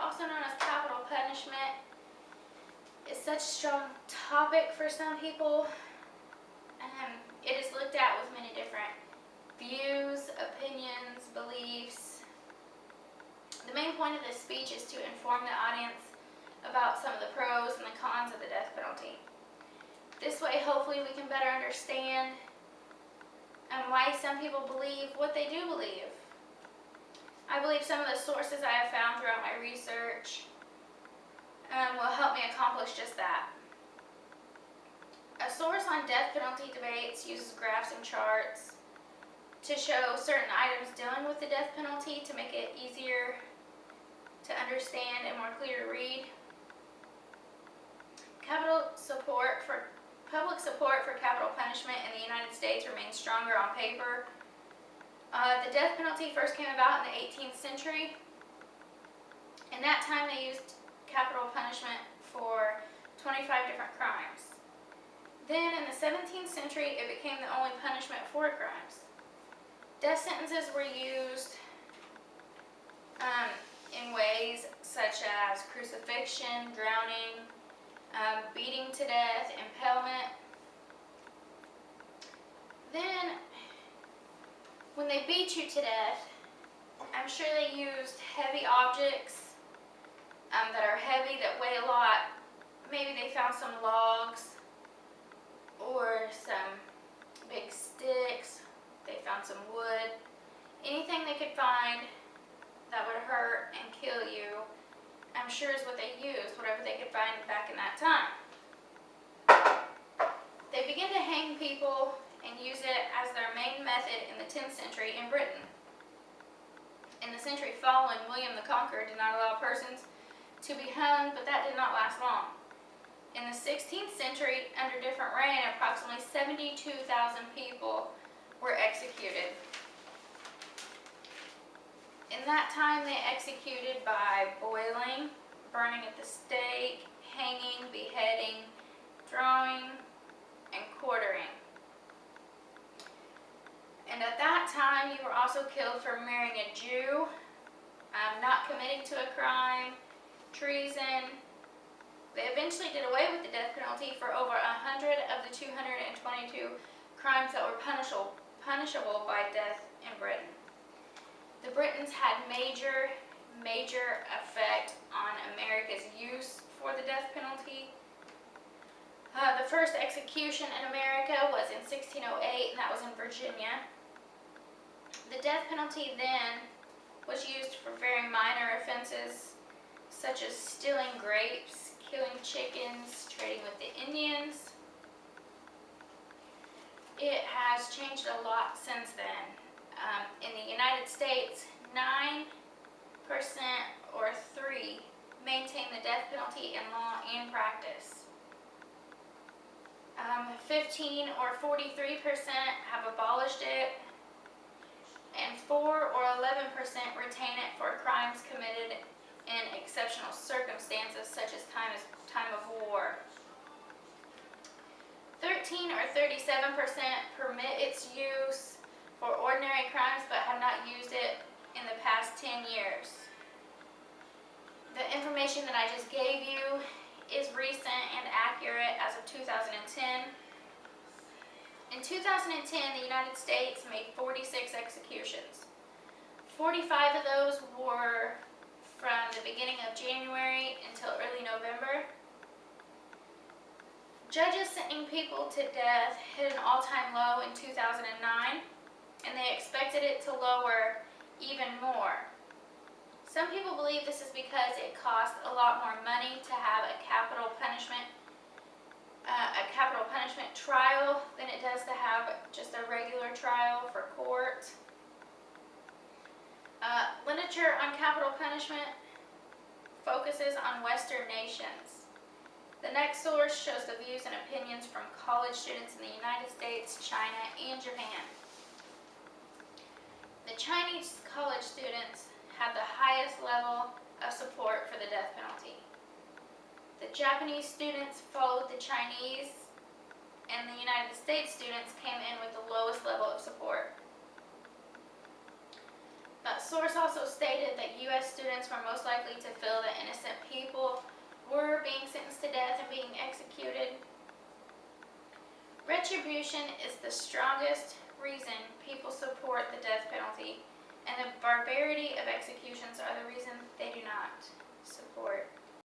also known as capital punishment, is such a strong topic for some people. It is looked at with many different views, opinions, beliefs. The main point of this speech is to inform the audience about some of the pros and the cons of the death penalty. This way, hopefully, we can better understand why some people believe what they do believe. I believe some of the sources I have found throughout my research will help me accomplish just that. A source on death penalty debates uses graphs and charts to show certain items dealing with the death penalty to make it easier to understand and more clear to read. Public support for capital punishment in the United States remains stronger on paper. The death penalty first came about in the 18th century. In that time, they used capital punishment for 25 different crimes. Then, in the 17th century, it became the only punishment for crimes. Death sentences were used in ways such as crucifixion, drowning, beating to death, impalement. Then, when they beat you to death, I'm sure they used heavy objects that are heavy, that weigh a lot. Maybe they found some logs or some big sticks. They found some wood. Anything they could find that would hurt and kill you, I'm sure is what they used, whatever they could find back in that time. They began to hang people and use it as their main method in the 10th century in Britain. In the century following, William the Conqueror did not allow persons to be hung, but that did not last long. In the 16th century, under different reign, approximately 72,000 people were executed. In that time, they executed by boiling, burning at the stake, hanging, beheading, drawing, and quartering. And at that time, you were also killed for marrying a Jew, not committing to a crime, treason. They eventually did away with the death penalty for over 100 of the 222 crimes that were punishable by death in Britain. The Britons had major effect on America's use for the death penalty. The first execution in America was in 1608, and that was in Virginia. The death penalty then was used for very minor offenses, such as stealing grapes, killing chickens, trading with the Indians. It has changed a lot since then. In the United States, 9% or 3 maintain the death penalty in law and practice. 15 or 43% have abolished it, and 4 or 11% retain it for crimes committed in exceptional circumstances, such as time of war. 13 or 37% permit its use for ordinary crimes, but have not used it in the past 10 years. The information that I just gave you is recent and accurate as of 2010. In 2010, the United States made 46 executions. 45 of those were from the beginning of January until early November. Judges sentencing people to death hit an all-time low in 2009, and they expected it to lower even more. Some people believe this is because it costs a lot more money to have a capital punishment trial than it does to have just a regular trial for court. Literature on capital punishment focuses on Western nations. The next source shows the views and opinions from college students in the United States, China, and Japan. The Chinese college students had the highest level of support for the death penalty. The Japanese students followed the Chinese, and the United States students came in with the lowest level of support. That source also stated that U.S. students were most likely to feel that innocent people were being sentenced to death and being executed. Retribution is the strongest reason people support the death penalty, and the barbarity of executions are the reason they do not support